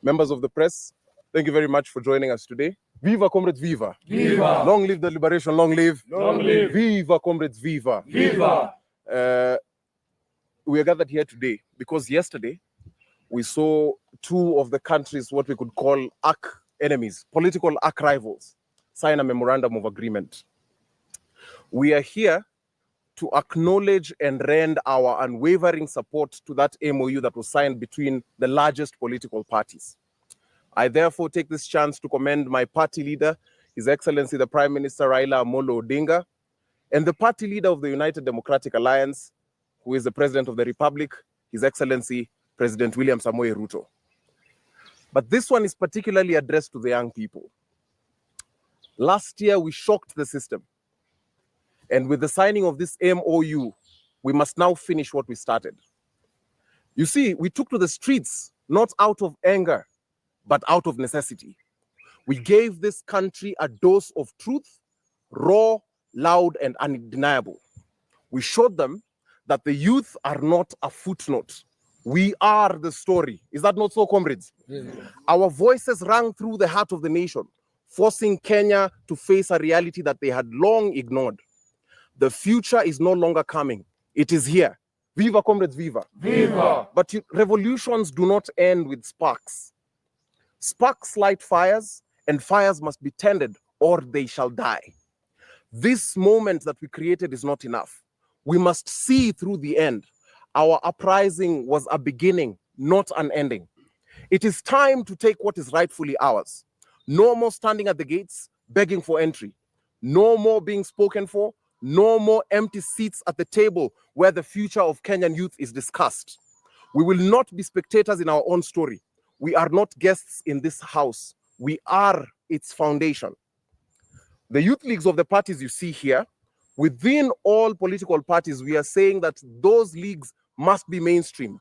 Members of the press, thank you very much for joining us today. Viva, comrades, viva. Viva. Long live the liberation, long live. Long live. Viva, comrades, viva. Viva. We are gathered here today because yesterday we saw two of the countries, what we could call arch enemies, political arch rivals, sign a memorandum of agreement. We are here to acknowledge and rend our unwavering support to that MOU that was signed between the largest political parties. I therefore take this chance to commend my party leader, His Excellency the Prime Minister Raila Amolo Odinga, and the party leader of the United Democratic Alliance, who is the President of the Republic, His Excellency President William Samoei Ruto. But this one is particularly addressed to the young people. Last year, we shocked the system. And with the signing of this MOU, we must now finish what we started. You see, we took to the streets, not out of anger, but out of necessity. We gave this country a dose of truth, raw, loud, and undeniable. We showed them that the youth are not a footnote. We are the story. Is that not so, comrades? Yeah. Our voices rang through the heart of the nation, forcing Kenya to face a reality that they had long ignored. The future is no longer coming. It is here. Viva, comrades, viva. Viva. But revolutions do not end with sparks. Sparks light fires, and fires must be tended or they shall die. This moment that we created is not enough. We must see through the end. Our uprising was a beginning, not an ending. It is time to take what is rightfully ours. No more standing at the gates, begging for entry. No more being spoken for. No more empty seats at the table where the future of Kenyan youth is discussed. We will not be spectators in our own story. We are not guests in this house. We are its foundation. The youth leagues of the parties you see here, within all political parties, we are saying that those leagues must be mainstreamed,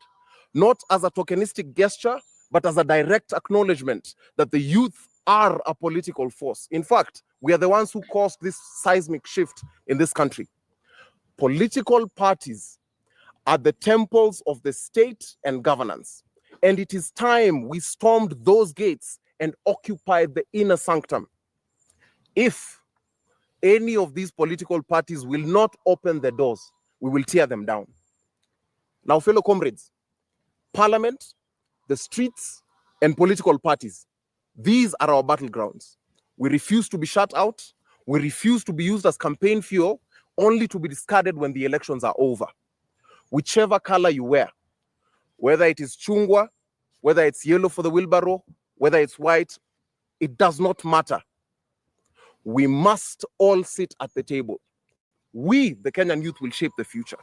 not as a tokenistic gesture, but as a direct acknowledgement that the youth are a political force. In fact, we are the ones who caused this seismic shift in this country. Political parties are the temples of the state and governance. And it is time we stormed those gates and occupied the inner sanctum. If any of these political parties will not open the doors, we will tear them down. Now, fellow comrades, Parliament, the streets, and political parties, these are our battlegrounds. We refuse to be shut out. We refuse to be used as campaign fuel, only to be discarded when the elections are over. Whichever color you wear, whether it is chungwa, whether it's yellow for the wheelbarrow, whether it's white, it does not matter. We must all sit at the table. We, the Kenyan youth, will shape the future.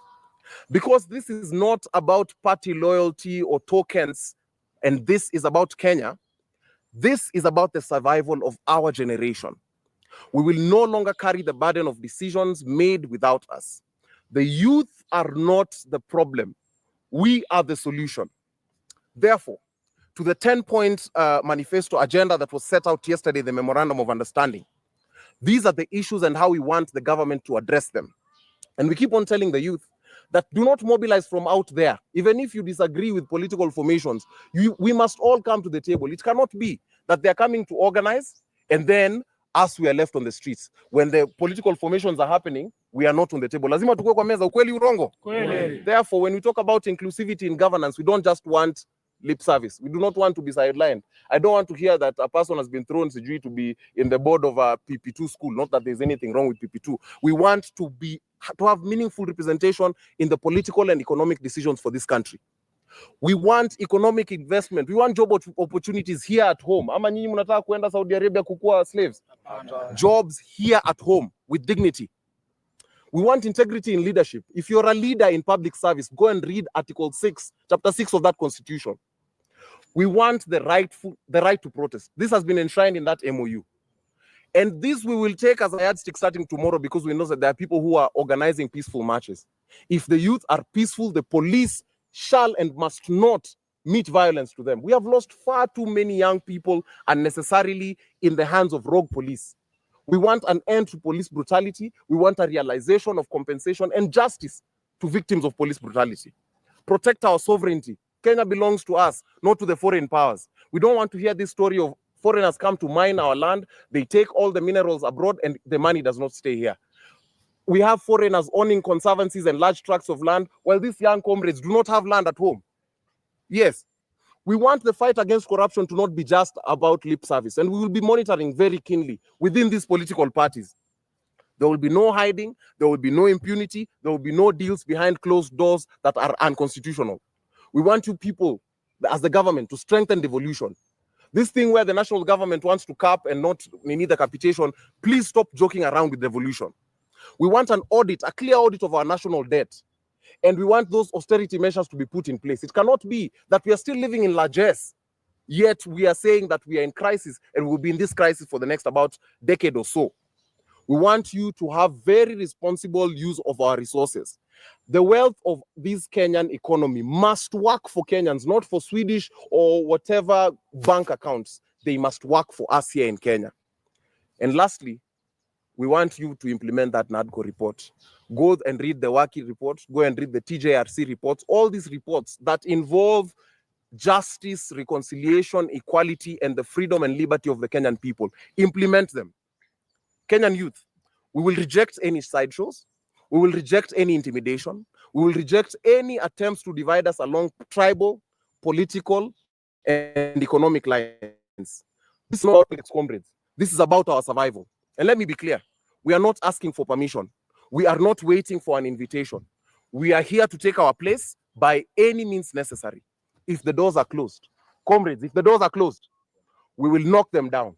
Because this is not about party loyalty or tokens, and this is about Kenya. This is about the survival of our generation. We will no longer carry the burden of decisions made without us. The youth are not the problem. We are the solution. Therefore, to the 10-point manifesto agenda that was set out yesterday, the Memorandum of Understanding, these are the issues and how we want the government to address them. And we keep on telling the youth that do not mobilize from out there. Even if you disagree with political formations, we must all come to the table. It cannot be that they're coming to organize and then us, we are left on the streets. When the political formations are happening, we are not on the table. Lazima tukue kwa meza, ukweli urongo. Kweli. Therefore, when we talk about inclusivity in governance, we don't just want lip service. We do not want to be sidelined. I don't want to hear that a person has been thrown to be in the board of a PP2 school. Not that there's anything wrong with PP2. We want to have meaningful representation in the political and economic decisions for this country. We want economic investment. We want job opportunities here at home. Ama nyinyi mnataka kuenda Saudi Arabia kukua slaves? Jobs here at home with dignity. We want integrity in leadership. If you're a leader in public service, go and read Article 6, Chapter 6 of that Constitution. We want the right to protest. This has been enshrined in that MOU. And this we will take as a yardstick starting tomorrow, because we know that there are people who are organizing peaceful marches. If the youth are peaceful, the police shall and must not meet violence to them. We have lost far too many young people unnecessarily in the hands of rogue police. We want an end to police brutality. We want a realization of compensation and justice to victims of police brutality. Protect our sovereignty. Kenya belongs to us, not to the foreign powers. We don't want to hear this story of foreigners come to mine our land, they take all the minerals abroad, and the money does not stay here. We have foreigners owning conservancies and large tracts of land, while these young comrades do not have land at home. Yes, we want the fight against corruption to not be just about lip service, and we will be monitoring very keenly within these political parties. There will be no hiding, there will be no impunity, there will be no deals behind closed doors that are unconstitutional. We want you people, as the government, to strengthen devolution. This thing where the national government wants to cap and not need the capitation, please stop joking around with devolution. We want an audit, a clear audit of our national debt. And we want those austerity measures to be put in place. It cannot be that we are still living in largesse, yet we are saying that we are in crisis and we'll be in this crisis for the next about decade or so. We want you to have very responsible use of our resources. The wealth of this Kenyan economy must work for Kenyans, not for Swedish or whatever bank accounts. They must work for us here in Kenya. And lastly, we want you to implement that NADCO report. Go and read the WAKI report, go and read the TJRC reports, all these reports that involve justice, reconciliation, equality, and the freedom and liberty of the Kenyan people. Implement them. Kenyan youth, we will reject any sideshows. We will reject any intimidation. We will reject any attempts to divide us along tribal, political, and economic lines. This is not about comrades. This is about our survival. And let me be clear. We are not asking for permission. We are not waiting for an invitation. We are here to take our place by any means necessary. If the doors are closed, comrades, if the doors are closed, we will knock them down.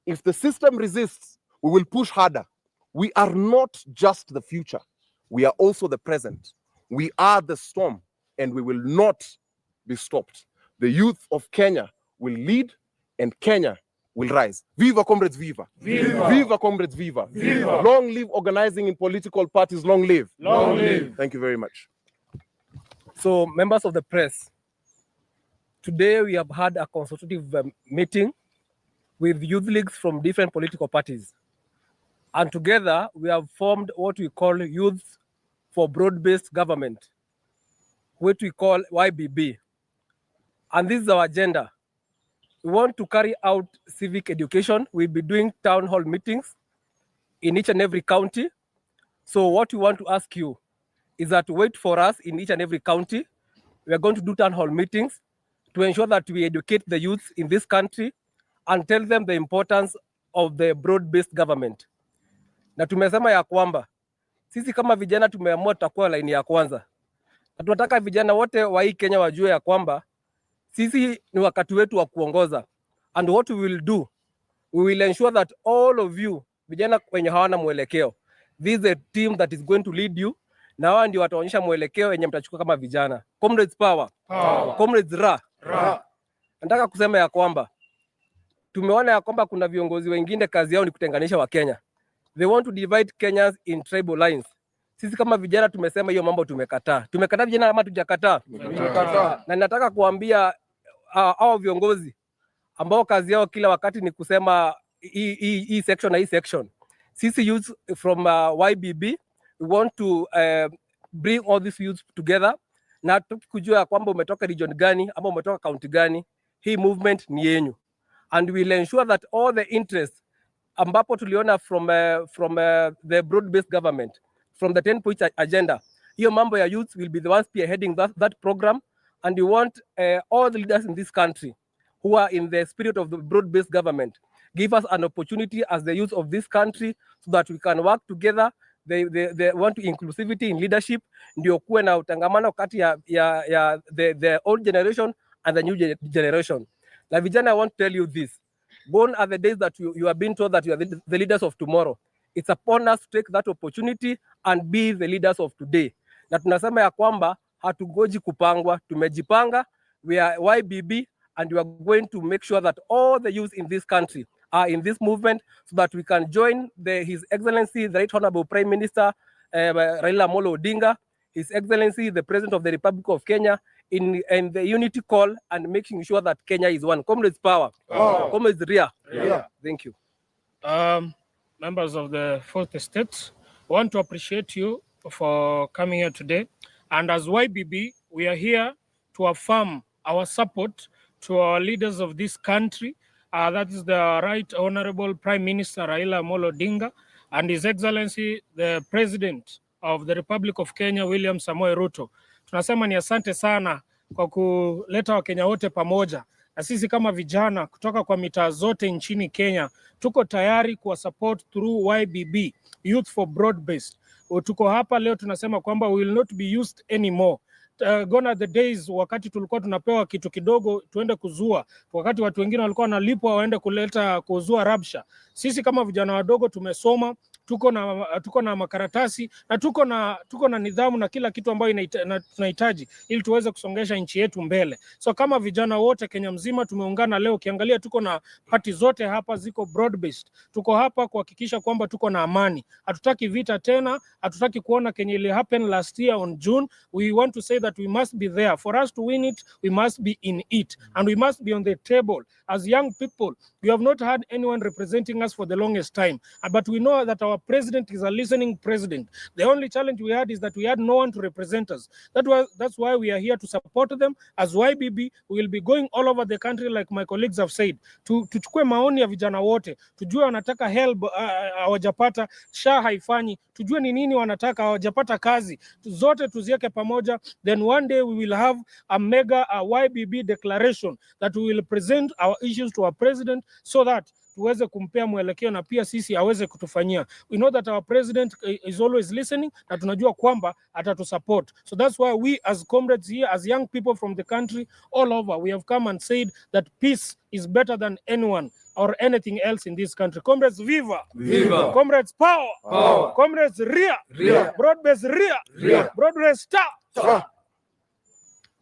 If the system resists, we will push harder. We are not just the future. We are also the present. We are the storm, and we will not be stopped. The youth of Kenya will lead, and Kenya will rise. Viva, comrades, viva. Viva. Viva, comrades, viva. Viva. Long live organizing in political parties. Long live. Long live. Thank you very much. So, members of the press, today we have had a consultative meeting with youth leagues from different political parties. And together we have formed what we call Youth for Broad-Based Government, what we call YBB. And this is our agenda. We want to carry out civic education. We'll be doing town hall meetings in each and every county. So what we want to ask you is that wait for us in each and every county. We are going to do town hall meetings to ensure that we educate the youth in this country and tell them the importance of the broad-based government. Na tumesema ya kwamba sisi kama vijana tumeamua tutakuwa laini ya kwanza. Na tunataka vijana wote wa hii Kenya wajue ya kwamba sisi ni wakati wetu wa kuongoza. And what we will do, we will ensure that all of you, vijana wenye hawana mwelekeo, this is a team that is going to lead you. Na wao ndio wataonyesha mwelekeo yenye mtachukua kama vijana. Comrades power. Power. Comrades ra. Ra. Nataka kusema ya kwamba tumeona ya kwamba kuna viongozi wengine kazi yao ni kutenganisha wa Kenya. They want to divide Kenyans in tribal lines. Sisi kama vijana tumesema hiyo mambo tumekataa. Tumekataa vijana ama tujakataa? Tumekataa. Na nataka kuambia hao viongozi ambao kazi yao kila wakati ni kusema hii section na hii section. Sisi youth from YBB, we want to bring all these youth together na tukujua kwamba umetoka region gani ama umetoka county gani, hii movement ni yenyu. And we'll ensure that all the interests ambapo tuliona from the broad-based government, from the 10-point agenda, hiyo mambo ya youth will be the ones spearheading that program, and we want all the leaders in this country who are in the spirit of the broad-based government give us an opportunity as the youth of this country so that we can work together. They want to inclusivity in leadership, ndio kuwe na utangamano kati ya the old generation and the new generation. Na vijana, I want to tell you this. Born are the days that you are being told that you are the leaders of tomorrow. It's upon us to take that opportunity and be the leaders of today. Na tunasema ya kwamba hatugoji kupangwa, tumejipanga. We are YBB and we are going to make sure that all the youth in this country are in this movement so that we can join His Excellency, the Right Honorable Prime Minister Raila Amolo Odinga, His Excellency, the President of the Republic of Kenya, in the unity call and making sure that Kenya is one. Comrades power. Comrades Ria. Thank you. Members of the Fourth Estate, I want to appreciate you for coming here today. And as YBB, we are here to affirm our support to our leaders of this country. That is the Right Honorable Prime Minister Raila Amolo Odinga and His Excellency, the President of the Republic of Kenya, William Samoei Ruto. Tunasema ni asante sana kwa kuleta Wakenya wote pamoja. Na sisi kama vijana kutoka kwa mitaa zote nchini Kenya, tuko tayari kuwa support through YBB, Youth for Broad-Based. Tuko hapa leo tunasema kwamba we will not be used anymore. Gone are the days wakati tulikuwa tunapewa kitu kidogo tuende kuzua, wakati watu wengine walikuwa wanalipwa waende kuzua rabsha. Sisi kama vijana wadogo tumesoma, tuko na makaratasi na tuko na nidhamu na kila kitu ambayo tunahitaji ili tuweze kusongesha nchi yetu mbele. So kama vijana wote Kenya mzima tumeungana leo. Ukiangalia tuko na party zote hapa ziko broad based. Tuko hapa kuhakikisha kwamba tuko na amani. Hatutaki vita tena, hatutaki kuona Kenya ile happen last year on June. We want to say that we must be there. For us to win it, we must be in it and we must be on the table. As young people, we have not had anyone representing us for the longest time, but we know that our president is a listening president. The only challenge we had is that we had no one to represent us. That's why we are here to support them. As YBB, we will be going all over the country like my colleagues have said. Tuchukue maoni ya vijana wote, tujue wanataka help hawajapata, SHA haifanyi, tujue ni nini wanataka hawajapata kazi, zote tuziweke pamoja. Then one day we will have a mega YBB declaration that we will present our issues to our president so that tuweze kumpea mwelekeo na pia sisi aweze kutufanyia. We know that our president is always listening na tunajua kwamba atatusupport. So that's why we as comrades here, as young people from the country all over, we have come and said that peace is better than anyone or anything else in this country. Comrades, viva! Viva! Comrades, power! Power! Comrades, ria! Ria! Broad-based, ria! Broad-based, star!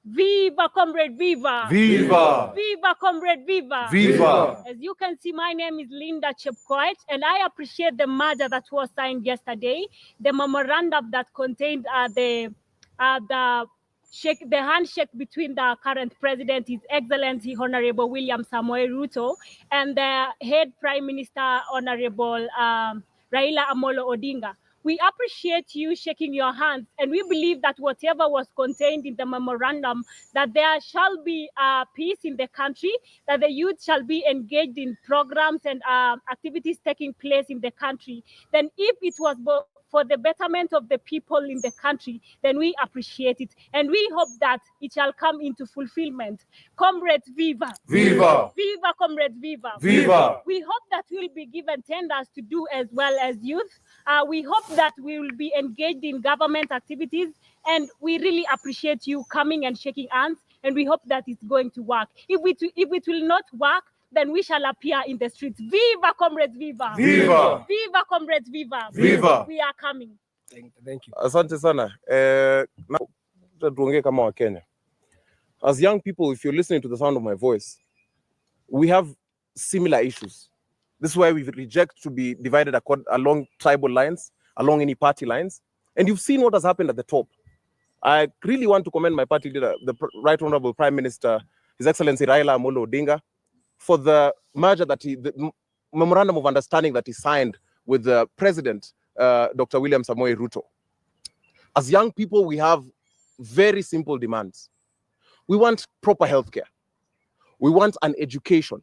Viva, comrade, viva! Viva! Viva, comrade, viva! Viva! As you can see, my name is Linda Chepkoech, and I appreciate the merger that was signed yesterday, the memorandum that contained the handshake between the current president, His Excellency Honorable William Samoei Ruto, and the head Prime Minister, Honorable Raila Amolo Odinga. We appreciate you shaking your hands, and we believe that whatever was contained in the memorandum, that there shall be peace in the country, that the youth shall be engaged in programs and activities taking place in the country. Then if it was for the betterment of the people in the country, then we appreciate it. And we hope that it shall come into fulfillment. Comrades, viva! Viva! Viva, comrades, viva! Viva! We hope that we'll be given tenders to do as well as youth. We hope that we will be engaged in government activities, and we really appreciate you coming and shaking hands, and we hope that it's going to work. If it will not work, then we shall appear in the streets. Viva, comrades, viva! Viva! Viva, comrades, viva! Viva! We are coming. Thank you. Asante sana. Tuongee kama Wakenya. As young people, if you're listening to the sound of my voice, we have similar issues. This is why we reject to be divided along tribal lines, along any party lines. And you've seen what has happened at the top. I really want to commend my party leader, the Right Honorable Prime Minister, His Excellency Raila Amolo Odinga, for the merger the memorandum of understanding that he signed with the President, Dr. William Samoei Ruto. As young people, we have very simple demands. We want proper healthcare. We want an education.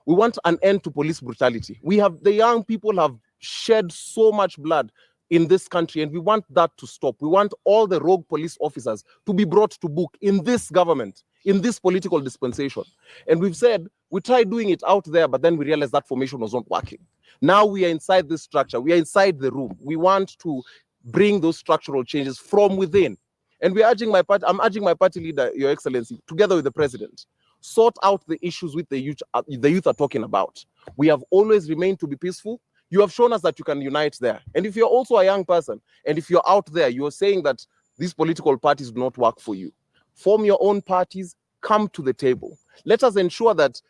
We want an end to police brutality. The young people have shed so much blood in this country, and we want that to stop. We want all the rogue police officers to be brought to book in this government, in this political dispensation. And we've said, we tried doing it out there, but then we realized that formation was not working. Now we are inside this structure. We are inside the room. We want to bring those structural changes from within. And we're urging I'm urging my party leader, Your Excellency, together with the president, sort out the issues with the youth are talking about. We have always remained to be peaceful. You have shown us that you can unite there. And if you're also a young person, and if you're out there, you're saying that these political parties do not work for you, form your own parties, come to the table. Let us ensure that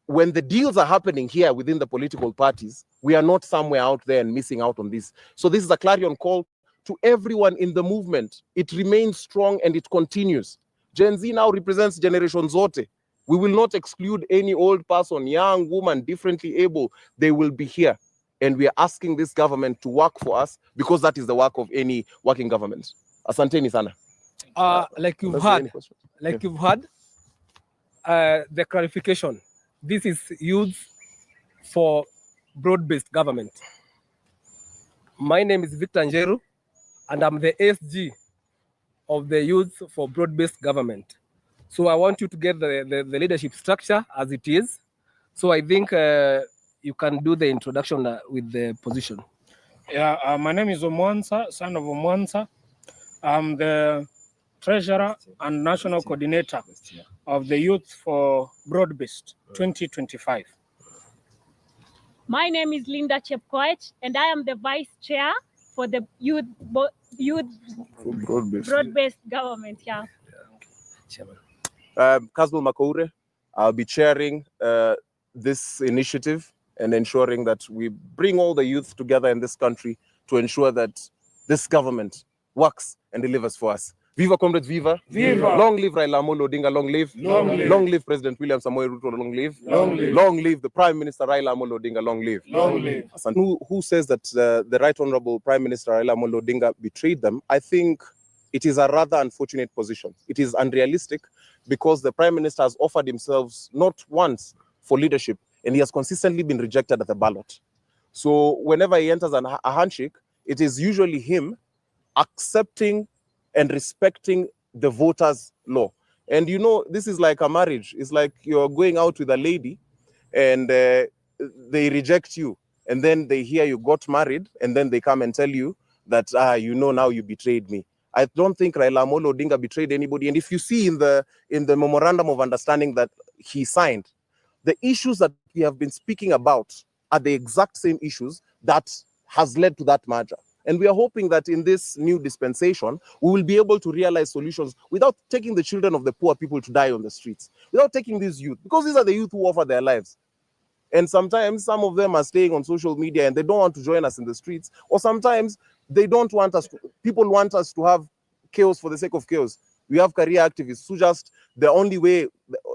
when the deals are happening here within the political parties, we are not somewhere out there and missing out on this. So this is a clarion call to everyone in the movement. It remains strong and it continues. Gen Z now represents Generation Zote. We will not exclude any old person, young woman, differently able. They will be here. And we are asking this government to work for us, because that is the work of any working government. Asanteni sana. Like you've heard, the clarification. This is used for broad-based government. My name is Victor Njeru, and I'm the ASG of the Youth for Broad-Based Government. So I want you to get the leadership structure as it is. So I think you can do the introduction with the position. Yeah, my name is Omwansa, son of Omwansa. I'm the treasurer and national coordinator of the Youth for Broad-Based 2025. My name is Linda Chepkoech, and I am the vice chair for the Youth Broad-Based Government. Yeah. Kasmuel Macoure, I'll be chairing this initiative and ensuring that we bring all the youth together in this country to ensure that this government works and delivers for us. Viva comrades, viva. Viva. Long live Raila Amolo Odinga, long live. Long live. Long live President William Samoei Ruto, long live. Long live. Long live the Prime Minister Raila Amolo Odinga, long live. Long live. And who says that the Right Honorable Prime Minister Raila Amolo Odinga betrayed them? I think it is a rather unfortunate position. It is unrealistic, because the Prime Minister has offered himself not once for leadership, and he has consistently been rejected at the ballot. So whenever he enters a handshake, it is usually him accepting and respecting the voters' law. And you know, this is like a marriage. It's like you're going out with a lady and they reject you. And then they hear you got married, and then they come and tell you that, now you betrayed me. I don't think Raila Amolo Odinga betrayed anybody. And if you see in the memorandum of understanding that he signed, the issues that we have been speaking about are the exact same issues that has led to that merger. And we are hoping that in this new dispensation, we will be able to realize solutions without taking the children of the poor people to die on the streets, without taking these youth, because these are the youth who offer their lives. And sometimes some of them are staying on social media and they don't want to join us in the streets, or sometimes they don't want us to, people want us to have chaos for the sake of chaos. We have career activists who just, the only way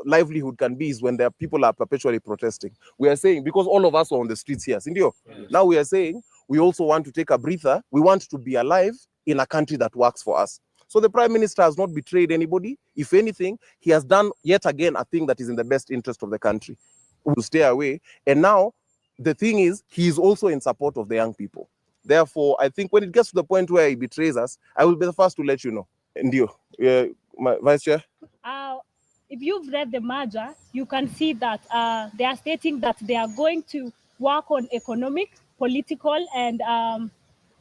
livelihood can be is when their people are perpetually protesting. We are saying, because all of us are on the streets here, Sindio, now we are saying, we also want to take a breather. We want to be alive in a country that works for us. So the Prime Minister has not betrayed anybody. If anything, he has done yet again a thing that is in the best interest of the country. We'll stay away. And now the thing is, he is also in support of the young people. Therefore, I think when it gets to the point where he betrays us, I will be the first to let you know. And you, my Vice Chair? If you've read the merger, you can see that they are stating that they are going to work on economic, political, and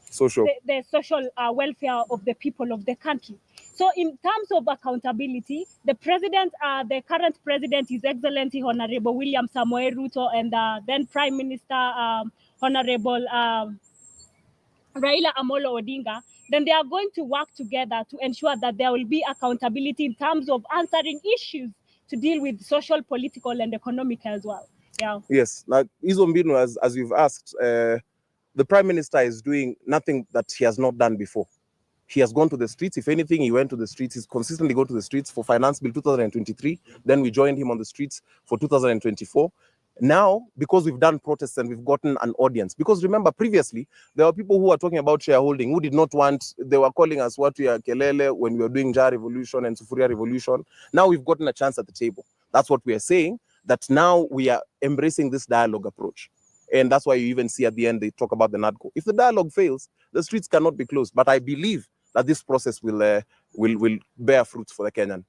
social. The social welfare of the people of the country. So in terms of accountability, the current president, His Excellency Honorable William Samoei Ruto, and then Prime Minister Honorable Raila Amolo Odinga, then they are going to work together to ensure that there will be accountability in terms of answering issues to deal with social, political, and economic as well. Yeah. Yes. Like Izombino, as you've asked, the Prime Minister is doing nothing that he has not done before. He has gone to the streets. If anything, he went to the streets. He's consistently gone to the streets for Finance Bill 2023. Then we joined him on the streets for 2024. Now, because we've done protests and we've gotten an audience, because remember previously, there were people who were talking about shareholding, who did not want, they were calling us Watu ya Kelele when we were doing Jar Revolution and Sufuria Revolution. Now we've gotten a chance at the table. That's what we are saying, that now we are embracing this dialogue approach. And that's why you even see at the end, they talk about the NADCO. If the dialogue fails, The streets cannot be closed. But I believe that this process will bear fruits for the Kenyan.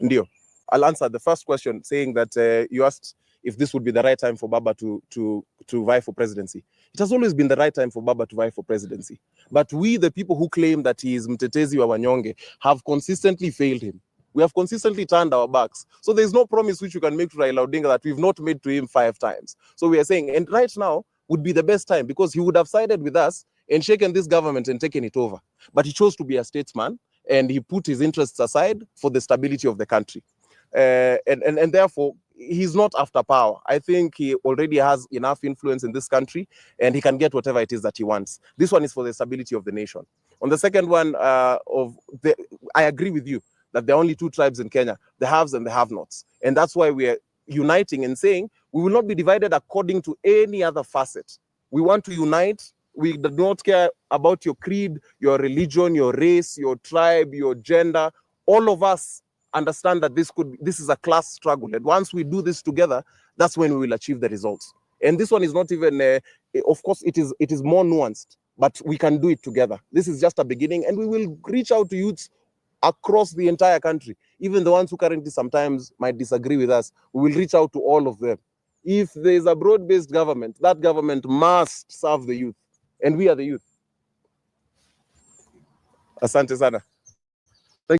Ndio. I'll answer the first question saying that you asked if this would be the right time for Baba to vie for presidency. It has always been the right time for Baba to vie for presidency. But we, the people who claim that he is mtetezi wa wanyonge, have consistently failed him. We have consistently turned our backs. So there's no promise which you can make to Raila Odinga that we've not made to him 5 times. So we are saying, and right now would be the best time because he would have sided with us and shaken this government and taken it over. But he chose to be a statesman and he put his interests aside for the stability of the country. And therefore, he's not after power. I think he already has enough influence in this country and he can get whatever it is that he wants. This one is for the stability of the nation. On the second one, I agree with you that there are only 2 tribes in Kenya, the haves and the have-nots. And that's why we are uniting and saying we will not be divided according to any other facet. We want to unite. We do not care about your creed, your religion, your race, your tribe, your gender. All of us understand that this is a class struggle. And once we do this together, that's when we will achieve the results. And this one is not even, of course, it is more nuanced, but we can do it together. This is just a beginning, and we will reach out to youths across the entire country, even the ones who currently sometimes might disagree with us. We will reach out to all of them. If there is a broad-based government, that government must serve the youth, and we are the youth. Asante sana.